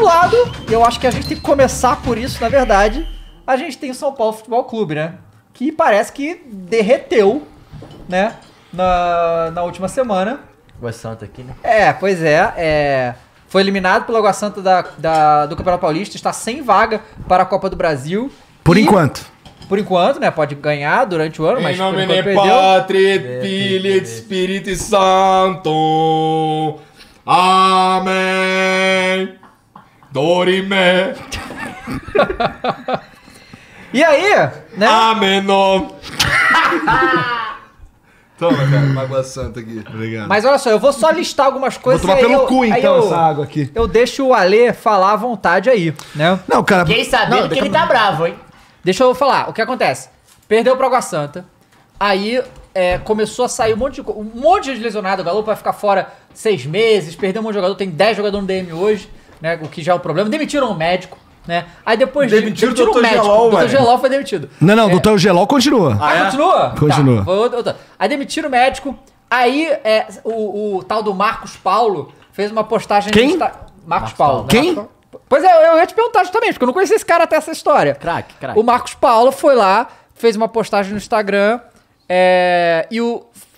outro lado, eu acho que a gente tem que começar por isso, na verdade, a gente tem o São Paulo Futebol Clube, né? Que parece que derreteu, né? Na última semana. Água Santa aqui, né? Pois é. Foi eliminado pelo Água Santa do Campeonato Paulista, está sem vaga para a Copa do Brasil. Por enquanto. Por enquanto, né? Pode ganhar durante o ano, mas Em por nome enquanto de perdeu. Patria, Filho e Espírito Santo. Amém. Dorime. E aí, né? Amém. Toma, cara, uma água santa aqui. Obrigado. Mas olha só, eu vou só listar algumas Vou coisas. tomar e aí pelo cu, aí então, essa água aqui. Eu deixo o Alê falar à vontade aí, né? Não, cara... Fiquei sabendo que ele tá bravo, hein? Deixa eu falar, o que acontece? Perdeu pro Água Santa, aí começou a sair um monte de lesionado, o Galo vai ficar fora 6 meses, perdeu um monte de jogador, tem 10 jogadores no DM hoje, né, o que já é o problema, demitiram o médico, né, aí depois Demitiram o demitiram Dr. Gelol, o Dr. velho. Gelol foi demitido. Não, o Dr. Gelol continuou. Continua? Continua. Tá, foi outro. Aí demitiram o médico, aí o tal do Marcos Paulo fez uma postagem... Quem? Marcos Paulo. Quem? Pois é, eu ia te perguntar justamente, porque eu não conhecia esse cara até essa história. Craque. O Marcos Paulo foi lá, fez uma postagem no Instagram,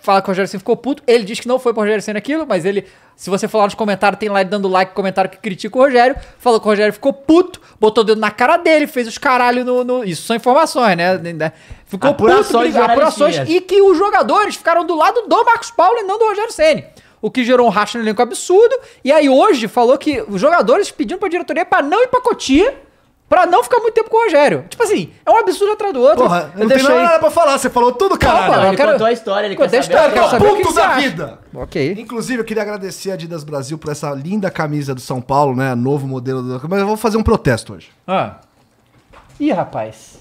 fala que o Rogério Ceni ficou puto. Ele diz que não foi pro Rogério Ceni aquilo, mas ele, se você for lá nos comentários, tem lá ele dando like, comentário que critica o Rogério. Falou que o Rogério ficou puto, botou o dedo na cara dele, fez os caralho no... Isso são informações, né? Ficou Apurações puto, apurações, jornalistinhas. e que os jogadores ficaram do lado do Marcos Paulo e não do Rogério Ceni. O que gerou um racha no elenco absurdo. E aí hoje falou que os jogadores pediram pra diretoria pra não ir pra Cotia, pra não ficar muito tempo com o Rogério. Tipo assim, é um absurdo atrás do outro. Porra, eu não tenho nada pra falar, você falou tudo, Pô, caralho. Ele contou a história, ele quer Contei a saber. história, quero saber o que Puto você da acha. vida. Ok. Inclusive, eu queria agradecer a Adidas Brasil por essa linda camisa do São Paulo, né? Novo modelo. Mas eu vou fazer um protesto hoje. Ih, rapaz.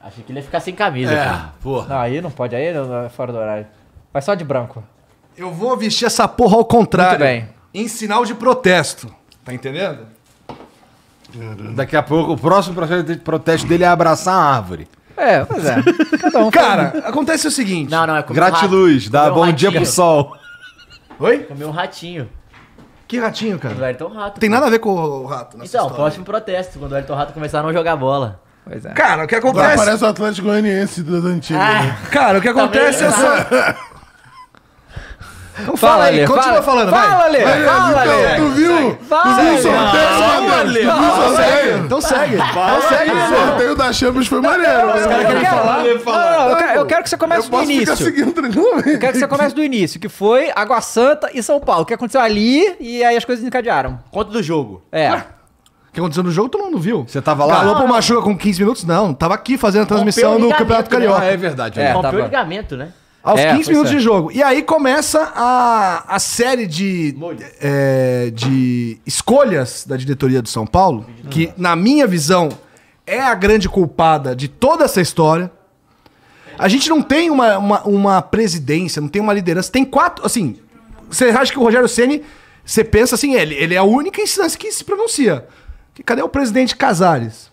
Achei que ele ia ficar sem camisa, cara. porra. Não, aí não pode, aí não é fora do horário. Vai só de branco. Eu vou vestir essa porra ao contrário. Muito bem. Em sinal de protesto. Tá entendendo? Daqui a pouco, o próximo protesto dele é abraçar a árvore. Pois é. Cada um Cara, acontece o seguinte. Não, é comer um Gratiluz, rato. dá Comer um bom dia pro ratinho. sol. Oi? Comer um ratinho. Que ratinho, Quando o cara? Elton Rato. Tem nada a ver com o rato nessa Então, história. próximo protesto, quando o Elton Rato começar a não jogar bola. Pois é. Cara, o que Agora acontece... parece o Atlético Goianiense das antigas. né? Cara, o que acontece é só... Então fala aí, continua falando, vai. Fala, Lê. Fala, Então, Lê. tu viu? Fala, Tu viu o Lê. sorteio, Fala, Matheus? Lê. Tu viu o sorteio? Então segue. Então segue. O sorteio da Champions foi maneiro. Eu quero- falar. Não, eu quero que você comece Eu do posso ficar início. seguindo tranquilamente. Eu quero que você comece do início, que foi Água Santa e São Paulo. O que aconteceu ali e aí as coisas encadearam. Conta do jogo. O que aconteceu no jogo, todo mundo viu. Você tava lá? Calou pro Machuca com 15 minutos? Não, tava aqui fazendo a transmissão Rompeu o do Campeonato ligamento, Carioca. Ah, é verdade. É. Rompeu tava. o ligamento, né? Aos 15 pois minutos é. de jogo. E aí começa a série de escolhas da diretoria do São Paulo, que, na minha visão, é a grande culpada de toda essa história. A gente não tem uma presidência, não tem uma liderança. Tem 4, assim... Você acha que o Rogério Ceni, você pensa assim, ele é a única instância que se pronuncia. Cadê o presidente Casares?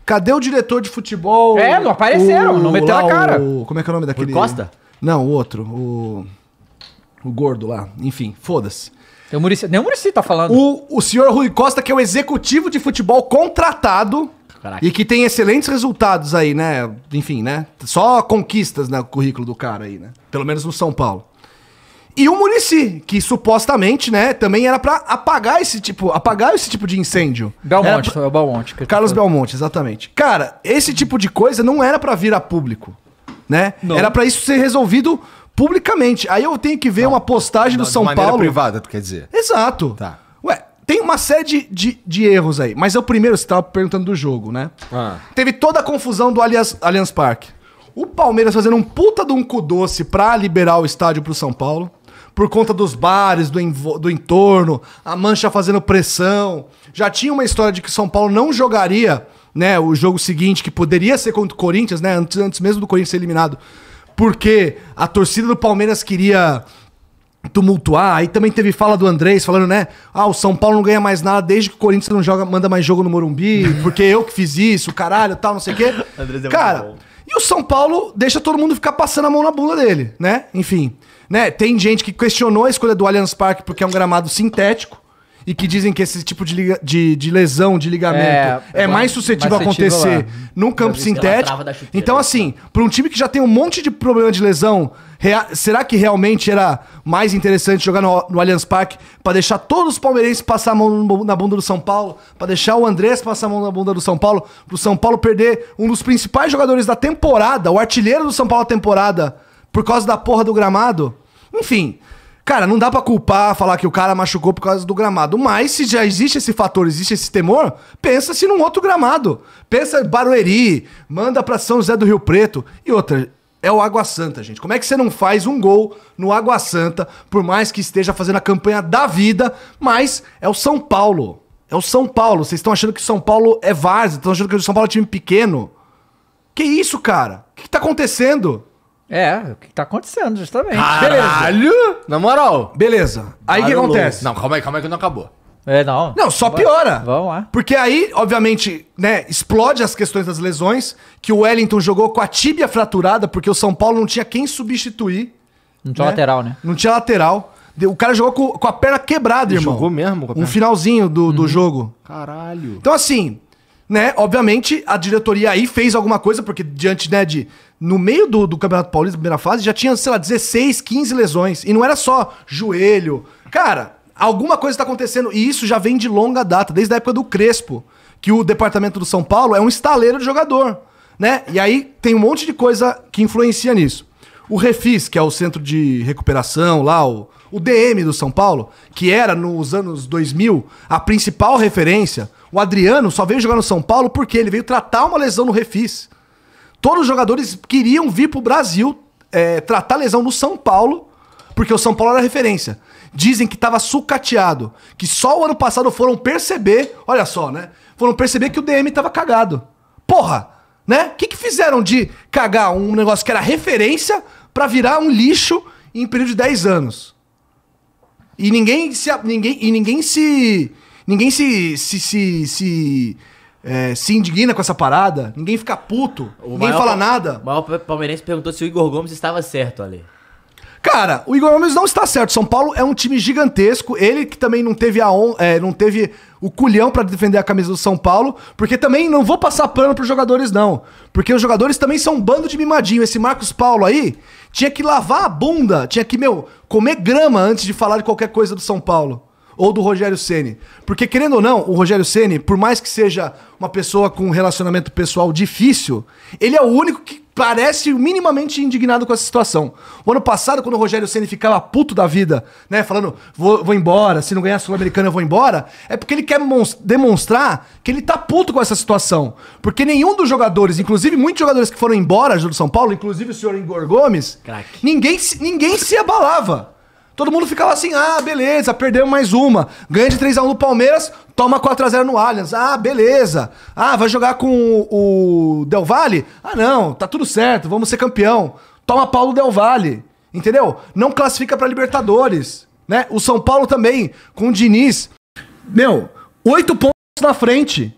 Cadê o diretor de futebol? Não apareceram, não meteram a cara. Como é que é o nome daquele? Rui Costa? Não, o outro. O gordo lá. Enfim, foda-se. Nem o Muricy tá falando. O senhor Rui Costa, que é o executivo de futebol contratado Caraca. e que tem excelentes resultados aí, né? Enfim, né? Só conquistas no currículo do cara aí, né? Pelo menos no São Paulo. E o Muricy, que supostamente, né, também era pra apagar esse tipo de incêndio. Belmonte, Era foi o Belmonte. que Carlos falou. Belmonte, exatamente. Cara, esse tipo de coisa não era pra vir a público, né? Não. Era pra isso ser resolvido publicamente. Aí eu tenho que ver uma postagem do De São maneira Paulo. privada, tu quer dizer. Exato. Tá. Ué, tem uma série de erros aí. Mas é o primeiro, você tava perguntando do jogo, né? Teve toda a confusão do Allianz Parque. O Palmeiras fazendo um puta de um cu doce pra liberar o estádio pro São Paulo. Por conta dos bares, do entorno, a Mancha fazendo pressão. Já tinha uma história de que o São Paulo não jogaria, né, o jogo seguinte, que poderia ser contra o Corinthians, né, antes mesmo do Corinthians ser eliminado, porque a torcida do Palmeiras queria tumultuar. Aí também teve fala do Andrés falando, né, o São Paulo não ganha mais nada desde que o Corinthians não manda mais jogo no Morumbi, porque eu que fiz isso, caralho, tal, não sei o quê. Andrés é muito Cara, bom. e o São Paulo deixa todo mundo ficar passando a mão na bunda dele, né? Enfim, né? Tem gente que questionou a escolha do Allianz Parque porque é um gramado sintético e que dizem que esse tipo de lesão, de ligamento, é mais suscetível a acontecer num campo sintético. Então, assim, para um time que já tem um monte de problema de lesão, será que realmente era mais interessante jogar no Allianz Parque para deixar todos os palmeirenses passar a mão na bunda do São Paulo, para deixar o Andrés passar a mão na bunda do São Paulo, pro São Paulo perder um dos principais jogadores da temporada, o artilheiro do São Paulo da temporada, por causa da porra do gramado? Enfim, cara, não dá pra culpar, falar que o cara machucou por causa do gramado. Mas se já existe esse fator, existe esse temor, pensa-se num outro gramado. Pensa em Barueri, manda pra São José do Rio Preto. E outra, é o Água Santa, gente. Como é que você não faz um gol no Água Santa, por mais que esteja fazendo a campanha da vida, mas é o São Paulo. É o São Paulo. Vocês estão achando que o São Paulo é várzea, estão achando que o São Paulo é time pequeno. Que isso, cara? O que tá acontecendo? O que tá acontecendo, justamente. Caralho! Na moral. Beleza. Aí o que acontece? Não, calma aí que não acabou. Não. Não, só piora. Vamos lá. Porque aí, obviamente, né, explode as questões das lesões, que o Wellington jogou com a tíbia fraturada, porque o São Paulo não tinha quem substituir. Não tinha lateral, né? Não tinha lateral. O cara jogou com a perna quebrada, irmão. Jogou mesmo? Um finalzinho do jogo. Caralho. Então, assim, né, obviamente, a diretoria aí fez alguma coisa, porque diante, né, no meio do Campeonato Paulista, primeira fase, já tinha, sei lá, 16, 15 lesões. E não era só joelho. Cara, alguma coisa tá acontecendo. E isso já vem de longa data, desde a época do Crespo, que o departamento do São Paulo é um estaleiro de jogador, né? E aí tem um monte de coisa que influencia nisso. O Refis, que é o centro de recuperação lá, o DM do São Paulo, que era nos anos 2000 a principal referência, o Adriano só veio jogar no São Paulo porque ele veio tratar uma lesão no Refis. Todos os jogadores queriam vir pro Brasil tratar lesão no São Paulo, porque o São Paulo era referência. Dizem que tava sucateado, que só o ano passado foram perceber, olha só, né? Foram perceber que o DM tava cagado. Porra, né? O que fizeram de cagar um negócio que era referência pra virar um lixo em período de 10 anos? E ninguém se indigna com essa parada, ninguém fica puto, ninguém fala nada. O maior palmeirense perguntou se o Igor Gomes estava certo ali. Cara, o Igor Gomes não está certo. São Paulo é um time gigantesco. Ele que também não teve não teve o culhão pra defender a camisa do São Paulo. Porque também não vou passar pano pros jogadores, não. Porque os jogadores também são um bando de mimadinho. Esse Marcos Paulo aí tinha que lavar a bunda. Tinha que, comer grama antes de falar de qualquer coisa do São Paulo. Ou do Rogério Ceni. Porque, querendo ou não, o Rogério Ceni, por mais que seja uma pessoa com um relacionamento pessoal difícil, ele é o único que parece minimamente indignado com essa situação. O ano passado, quando o Rogério Ceni ficava puto da vida, né, falando, vou embora, se não ganhar a Sul-Americana eu vou embora, é porque ele quer demonstrar que ele tá puto com essa situação. Porque nenhum dos jogadores, inclusive muitos jogadores que foram embora do São Paulo, inclusive o senhor Igor Gomes, ninguém se abalava. Todo mundo ficava assim, beleza, perdemos mais uma. Ganha de 3-1 no Palmeiras, toma 4-0 no Allianz. Beleza. Vai jogar com o Del Valle? Não, tá tudo certo, vamos ser campeão. Toma Paulo Del Valle, entendeu? Não classifica pra Libertadores, né? O São Paulo também, com o Diniz, 8 pontos na frente,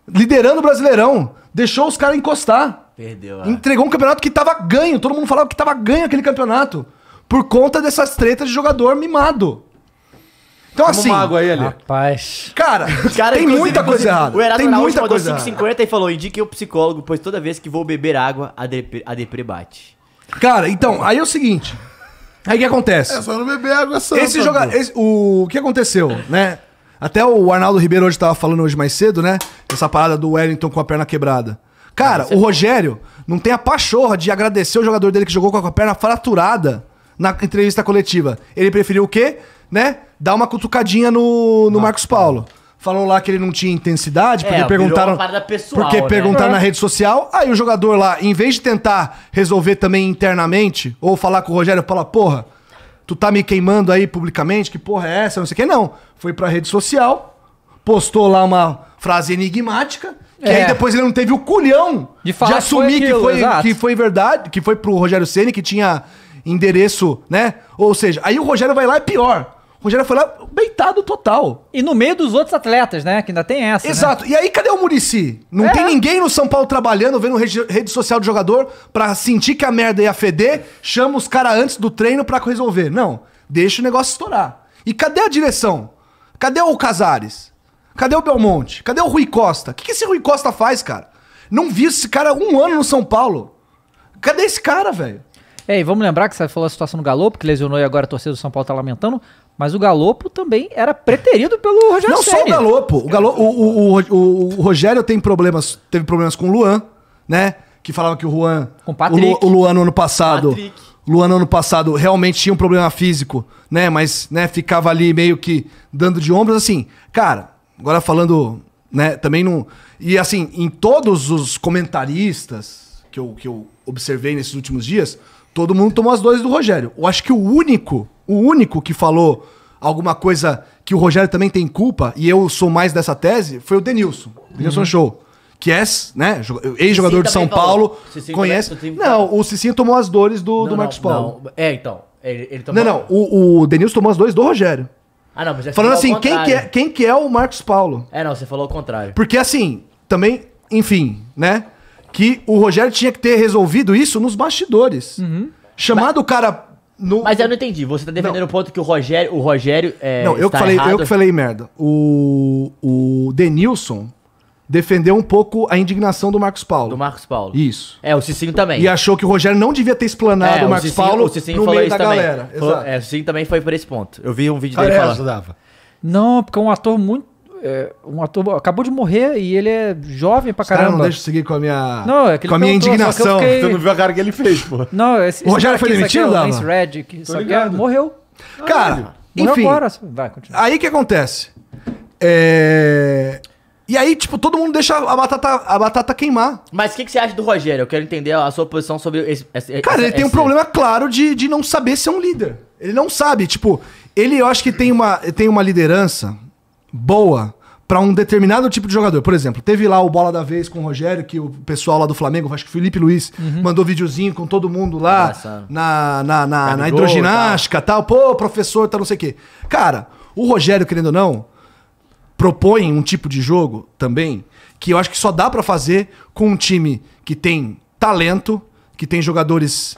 liderando o Brasileirão, deixou os caras encostar. Perdeu, Entregou um campeonato que tava ganho, todo mundo falava que tava ganho aquele campeonato. Por conta dessas tretas de jogador mimado. Então, assim. Uma água aí, ali. Rapaz. Cara, tem muita coisa errada. O Erato Tem na muita última coisa mandou 5,50 e falou: indique o psicólogo, pois toda vez que vou beber água, a deprê bate. Cara, então, aí é o seguinte. Aí o que acontece? É só não beber água santa. O que aconteceu, né? Até o Arnaldo Ribeiro hoje tava falando hoje mais cedo, né? Essa parada do Wellington com a perna quebrada. Cara, o Rogério não tem a pachorra de agradecer o jogador dele que jogou com a perna fraturada na entrevista coletiva. Ele preferiu o quê? Né? Dar uma cutucadinha no Marcos Paulo. Falou lá que ele não tinha intensidade, porque perguntaram. Uma parada pessoal, porque né? perguntaram na rede social. Aí o jogador lá, em vez de tentar resolver também internamente, ou falar com o Rogério, fala, porra, tu tá me queimando aí publicamente, que porra é essa? Não sei o que. Não. Foi pra rede social, postou lá uma frase enigmática, que aí depois ele não teve o culhão de assumir que foi verdade, que foi pro Rogério Ceni, que tinha endereço, né? Ou seja, aí o Rogério vai lá, é pior. O Rogério foi lá beitado total. E no meio dos outros atletas, né? Que ainda tem essa, Exato. Né? E aí, cadê o Muricy? Não tem ninguém no São Paulo trabalhando, vendo rede social do jogador pra sentir que a merda ia feder, chama os caras antes do treino pra resolver. Não. Deixa o negócio estourar. E cadê a direção? Cadê o Casares? Cadê o Belmonte? Cadê o Rui Costa? O que esse Rui Costa faz, cara? Não vi esse cara 1 ano no São Paulo. Cadê esse cara, velho? E vamos lembrar que você falou a situação do Galopo, que lesionou e agora a torcida do São Paulo tá lamentando, mas o Galopo também era preterido pelo Rogério Não Ceni. só o Galopo. O Rogério teve problemas com o Luan, né? Que falava que o Juan... Com o Patrick. O Luan no ano passado... Luan no ano passado realmente tinha um problema físico, né? Mas, né, ficava ali meio que dando de ombros, assim. Cara, agora falando, né, também não... E assim, em todos os comentaristas que eu observei nesses últimos dias, todo mundo tomou as dores do Rogério. Eu acho que o único que falou alguma coisa que o Rogério também tem culpa, e eu sou mais dessa tese, foi o Denilson. Denilson Show. Que é, né, ex-jogador de São Paulo, conhece... Não, o Cicinho tomou as dores do Marcos Paulo. Não. Então. Ele tomou... Não, o Denilson tomou as dores do Rogério. Ah, não, mas já Falando falou assim, ao contrário. quem que é o Marcos Paulo? Não, você falou o contrário. Porque assim, também, enfim, né, que o Rogério tinha que ter resolvido isso nos bastidores. Chamado o cara... Mas eu não entendi, você tá defendendo o ponto que o Rogério Não, eu que falei merda. O Denilson... defendeu um pouco a indignação do Marcos Paulo. Do Marcos Paulo. Isso. O Cicinho também. E achou que o Rogério não devia ter explanado o Marcos Paulo o Cicinho no falou meio isso da também. galera. Exato. O Cicinho também foi por esse ponto. Eu vi um vídeo dele Cara, falando. dava. Não, porque um ator muito... um ator acabou de morrer e ele é jovem pra Os caras caramba. não deixam eu seguir com a minha, Não, é que ele com a minha perguntou, só que eu indignação. fiquei- Você não viu a cara que ele fez, pô. Não, esse O Rogério cara foi aqui, isso aqui demitido, é o Dava? Lance Reddick, isso aqui ligado. morreu. Cara, Morreu enfim. agora. Vai, continua. Aí o que acontece? E aí, tipo, todo mundo deixa a batata queimar. Mas o que você acha do Rogério? Eu quero entender a sua posição sobre Cara, ele tem um problema claro de não saber ser um líder. Ele não sabe, tipo, eu acho que tem uma liderança boa pra um determinado tipo de jogador. Por exemplo, teve lá o Bola da Vez com o Rogério, que o pessoal lá do Flamengo, acho que o Felipe Luiz, mandou videozinho com todo mundo lá Engraçado. na Gabigol, hidroginástica e tal. Pô, professor, tá não sei o quê. Cara, o Rogério, querendo ou não, propõe um tipo de jogo também que eu acho que só dá pra fazer com um time que tem talento, que tem jogadores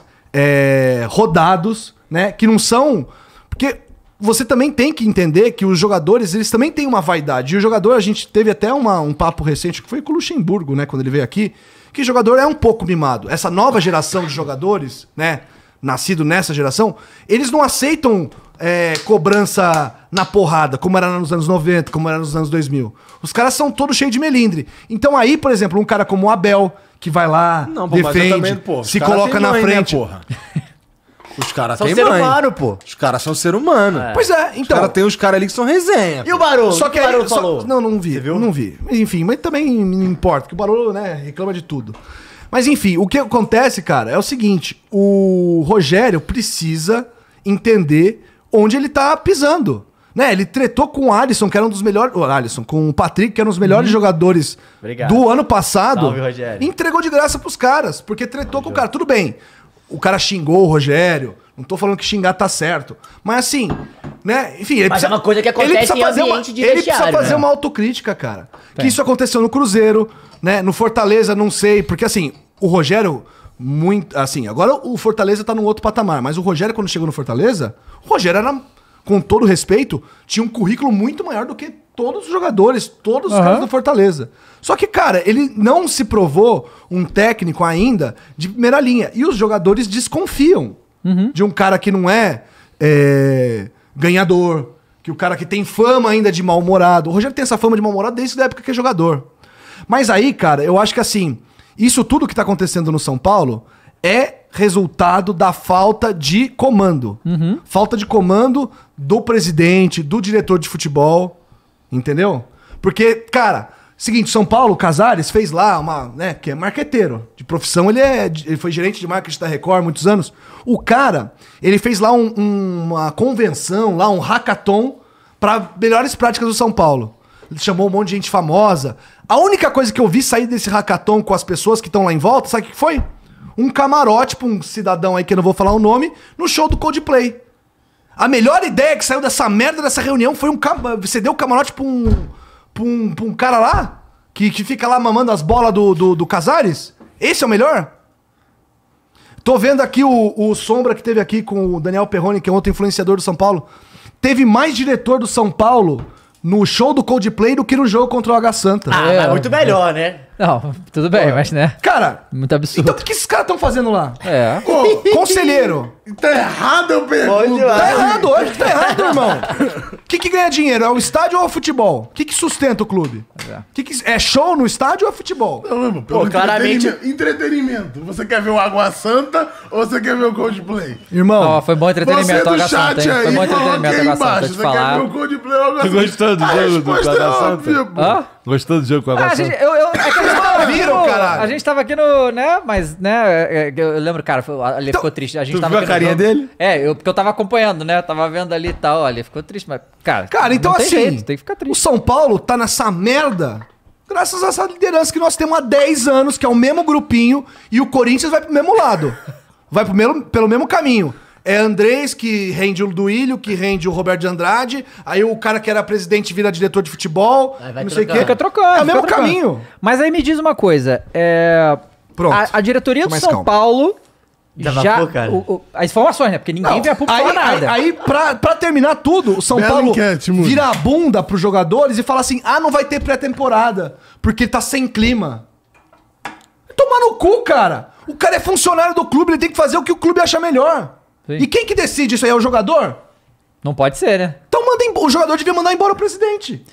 rodados, né? Que não são... Porque você também tem que entender que os jogadores, eles também têm uma vaidade. E o jogador, a gente teve até um papo recente, que foi com o Luxemburgo, né? Quando ele veio aqui, que o jogador é um pouco mimado. Essa nova geração de jogadores, né? Nascido nessa geração, eles não aceitam cobrança na porrada, como era nos anos 90, como era nos anos 2000. Os caras são todos cheios de melindre. Então aí, por exemplo, um cara como o Abel, que vai lá, Não, pô, mas eu defende, também, pô, os se caras coloca têm na mãe, né, frente. porra? Os caras São têm ser mãe. humano, pô. Os caras são ser humano. Pois é, Os então... caras tem os caras ali que são resenha. E o Barolo? Só O que o aí, Barolo falou? não vi, não vi. Enfim, mas também não importa, que o Barolo, né, reclama de tudo. Mas enfim, o que acontece, cara, é o seguinte, o Rogério precisa entender onde ele tá pisando. Né, ele tretou com o Alisson, que era um dos melhores... O Alisson, com o Patrick, que era um dos melhores jogadores Obrigado. do ano passado. Salve, Rogério. E entregou de graça pros caras, porque tretou com o cara. Tudo bem, o cara xingou o Rogério, não tô falando que xingar tá certo. Mas assim, né, enfim... Ele Mas é uma coisa que acontece ele precisa em fazer ambiente de Ele precisa vestiário, fazer né? uma autocrítica, cara. Que isso aconteceu no Cruzeiro, né, no Fortaleza, não sei, porque assim, o Rogério... Muito, assim, agora o Fortaleza tá num outro patamar, mas o Rogério, quando chegou no Fortaleza, o Rogério era, com todo respeito, tinha um currículo muito maior do que todos os jogadores, todos os caras do Fortaleza. Só que, cara, ele não se provou um técnico ainda de primeira linha. E os jogadores desconfiam de um cara que não é ganhador, que o cara que tem fama ainda de mal-humorado. O Rogério tem essa fama de mal-humorado desde a época que é jogador. Mas aí, cara, eu acho que assim... Isso tudo que tá acontecendo no São Paulo é resultado da falta de comando. Falta de comando do presidente, do diretor de futebol, entendeu? Porque, cara, seguinte, São Paulo, o Casares fez lá né, que é marqueteiro. De profissão, ele foi gerente de marketing da Record há muitos anos. O cara, ele fez lá uma convenção, lá um hackathon para melhores práticas do São Paulo. Ele chamou um monte de gente famosa. A única coisa que eu vi sair desse hackathon com as pessoas que estão lá em volta, sabe o que foi? Um camarote pra um cidadão aí que eu não vou falar o nome, no show do Coldplay. A melhor ideia que saiu dessa merda dessa reunião foi você deu o camarote pra um cara lá, que fica lá mamando as bolas do Casares? Esse é o melhor? Tô vendo aqui o Sombra que teve aqui com o Daniel Perrone, que é outro influenciador do São Paulo. Teve mais diretor do São Paulo no show do Coldplay do que no jogo contra o H Santa. Ah, mas muito melhor, né? Não, tudo bem, mas né? Cara, Muito absurdo. então o que esses caras estão fazendo lá? É. Pô, Conselheiro. tá errado, eu pergunto. Tá errado, hoje tá errado, irmão. O que ganha dinheiro? É o estádio ou é o futebol? O que sustenta o clube? É show no estádio ou é futebol? Não, irmão, pelo Pô, claramente- entretenimento. Você quer ver o Água Santa ou você quer ver o Coldplay? Irmão, Ó, foi bom Você entretenimento, do Água chat Santa, hein? Foi aí, bom coloque entretenimento, aí Água Santa, embaixo. te Você falar. quer ver o Coldplay ou o Água Tu Santa? gostou do A jogo do resposta Água é Santa? óbvia, pô. Hã? Gostou do jogo com a Ah, a Água gente, Santa? é que a gente tava aqui viram, no, caralho. a gente tava aqui no, né, mas, né, eu lembro, cara, ele ficou triste. A gente tu tava viu a aqui no carinha jogo. dele? Porque eu tava acompanhando, né, tava vendo ali e tal, olha, ele ficou triste, mas, cara, então não tem assim, jeito, tem que ficar o triste. São Paulo tá nessa merda graças a essa liderança que nós temos há 10 anos, que é o mesmo grupinho, e o Corinthians vai pro mesmo lado. Vai pelo mesmo caminho. É Andrés que rende o Duílio, que rende o Roberto de Andrade, aí o cara que era presidente vira diretor de futebol, vai não sei o trocando. quê. Fica trocando. É o fica mesmo trocando. caminho. Mas aí me diz uma coisa, Pronto. a diretoria Tô do mais São calmo. Paulo Desabafou, cara. as informações, né, porque ninguém vem a público falar nada. Aí, pra terminar tudo, o São Bela Paulo enquete, Mude. vira a bunda pros jogadores e fala assim: não vai ter pré-temporada, porque tá sem clima. Toma no cu, cara. O cara é funcionário do clube, ele tem que fazer o que o clube acha melhor. Sim. E quem que decide isso aí? É o jogador? Não pode ser, né? Então o jogador devia mandar embora o presidente.